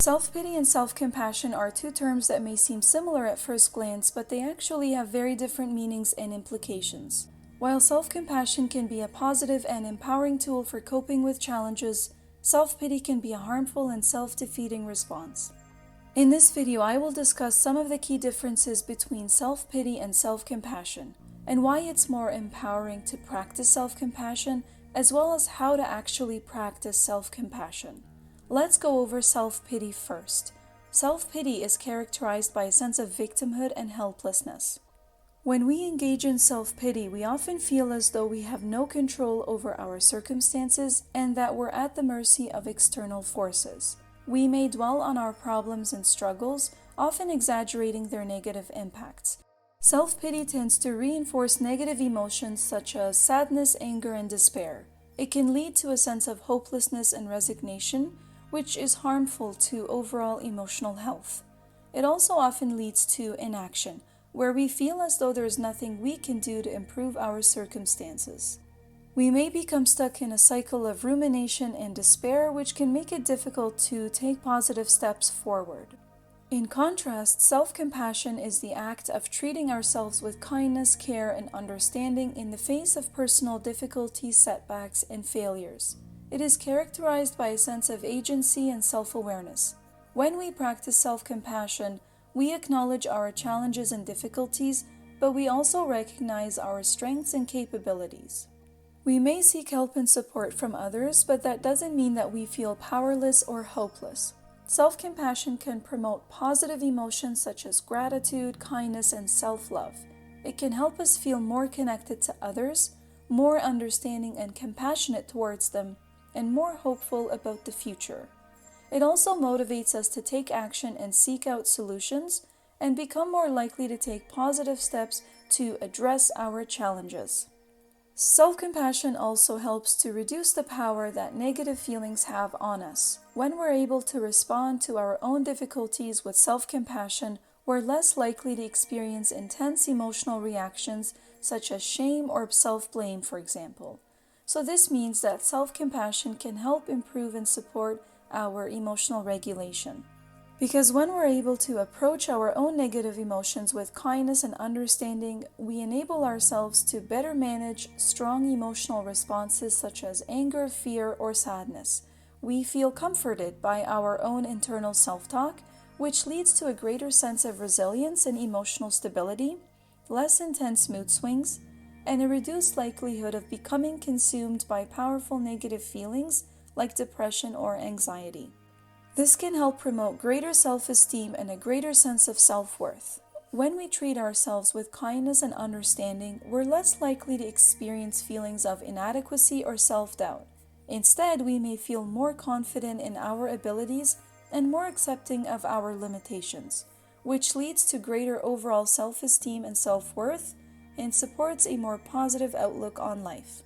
Self-pity and self-compassion are two terms that may seem similar at first glance, but they actually have very different meanings and implications. While self-compassion can be a positive and empowering tool for coping with challenges, self-pity can be a harmful and self-defeating response. In this video, I will discuss some of the key differences between self-pity and self-compassion, and why it's more empowering to practice self-compassion, as well as how to actually practice self-compassion. Let's go over self-pity first. Self-pity is characterized by a sense of victimhood and helplessness. When we engage in self-pity, we often feel as though we have no control over our circumstances and that we're at the mercy of external forces. We may dwell on our problems and struggles, often exaggerating their negative impacts. Self-pity tends to reinforce negative emotions such as sadness, anger, and despair. It can lead to a sense of hopelessness and resignation, which is harmful to overall emotional health. It also often leads to inaction, where we feel as though there is nothing we can do to improve our circumstances. We may become stuck in a cycle of rumination and despair, which can make it difficult to take positive steps forward. In contrast, self-compassion is the act of treating ourselves with kindness, care, and understanding in the face of personal difficulties, setbacks, and failures. It is characterized by a sense of agency and self-awareness. When we practice self-compassion, we acknowledge our challenges and difficulties, but we also recognize our strengths and capabilities. We may seek help and support from others, but that doesn't mean that we feel powerless or hopeless. Self-compassion can promote positive emotions such as gratitude, kindness, and self-love. It can help us feel more connected to others, more understanding and compassionate towards them, and more hopeful about the future. It also motivates us to take action and seek out solutions, and become more likely to take positive steps to address our challenges. Self-compassion also helps to reduce the power that negative feelings have on us. When we're able to respond to our own difficulties with self-compassion, we're less likely to experience intense emotional reactions such as shame or self-blame, for example. So this means that self-compassion can help improve and support our emotional regulation. Because when we're able to approach our own negative emotions with kindness and understanding, we enable ourselves to better manage strong emotional responses such as anger, fear, or sadness. We feel comforted by our own internal self-talk, which leads to a greater sense of resilience and emotional stability, less intense mood swings, and a reduced likelihood of becoming consumed by powerful negative feelings like depression or anxiety. This can help promote greater self-esteem and a greater sense of self-worth. When we treat ourselves with kindness and understanding, we're less likely to experience feelings of inadequacy or self-doubt. Instead, we may feel more confident in our abilities and more accepting of our limitations, which leads to greater overall self-esteem and self-worth, and supports a more positive outlook on life.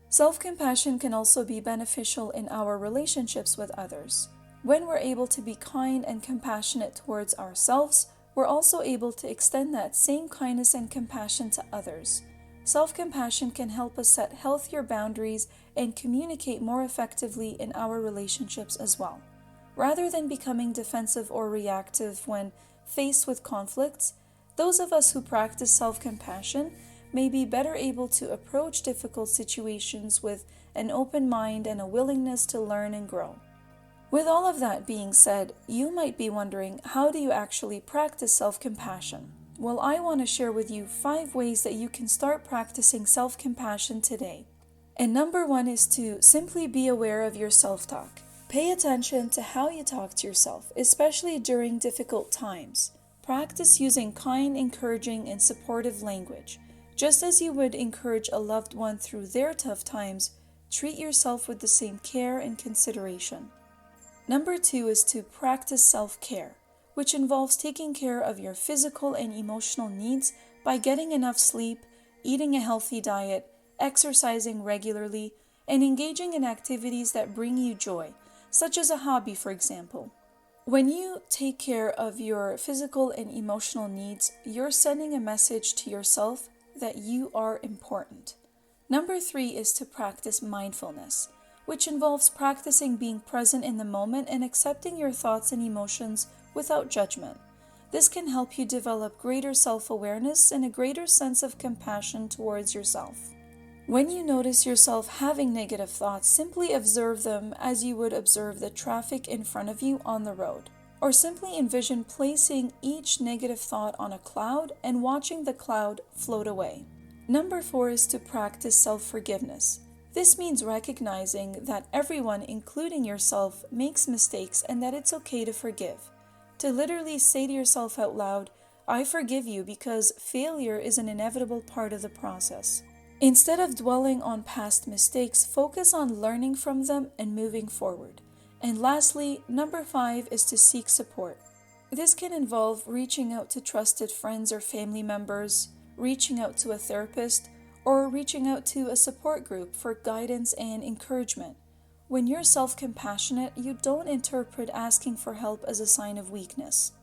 Self-compassion can also be beneficial in our relationships with others. When we're able to be kind and compassionate towards ourselves, we're also able to extend that same kindness and compassion to others. Self-compassion can help us set healthier boundaries and communicate more effectively in our relationships as well. Rather than becoming defensive or reactive when faced with conflicts, those of us who practice self-compassion may be better able to approach difficult situations with an open mind and a willingness to learn and grow. With all of that being said, you might be wondering, how do you actually practice self-compassion? Well, I want to share with you 5 ways that you can start practicing self-compassion today. And number 1 is to simply be aware of your self-talk. Pay attention to how you talk to yourself, especially during difficult times. Practice using kind, encouraging, and supportive language. Just as you would encourage a loved one through their tough times, treat yourself with the same care and consideration. Number 2 is to practice self-care, which involves taking care of your physical and emotional needs by getting enough sleep, eating a healthy diet, exercising regularly, and engaging in activities that bring you joy, such as a hobby, for example. When you take care of your physical and emotional needs, you're sending a message to yourself that you are important. Number 3 is to practice mindfulness, which involves practicing being present in the moment and accepting your thoughts and emotions without judgment. This can help you develop greater self-awareness and a greater sense of compassion towards yourself. When you notice yourself having negative thoughts, simply observe them as you would observe the traffic in front of you on the road. Or simply envision placing each negative thought on a cloud and watching the cloud float away. Number 4 is to practice self-forgiveness. This means recognizing that everyone, including yourself, makes mistakes and that it's okay to forgive. To literally say to yourself out loud, "I forgive you," because failure is an inevitable part of the process. Instead of dwelling on past mistakes, focus on learning from them and moving forward. And lastly, number 5 is to seek support. This can involve reaching out to trusted friends or family members, reaching out to a therapist, or reaching out to a support group for guidance and encouragement. When you're self-compassionate, you don't interpret asking for help as a sign of weakness.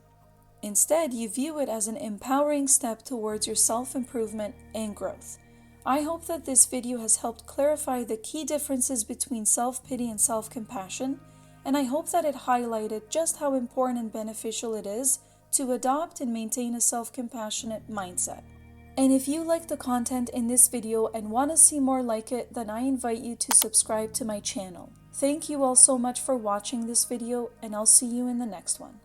Instead, you view it as an empowering step towards your self-improvement and growth. I hope that this video has helped clarify the key differences between self-pity and self-compassion, and I hope that it highlighted just how important and beneficial it is to adopt and maintain a self-compassionate mindset. And if you like the content in this video and want to see more like it, then I invite you to subscribe to my channel. Thank you all so much for watching this video, and I'll see you in the next one.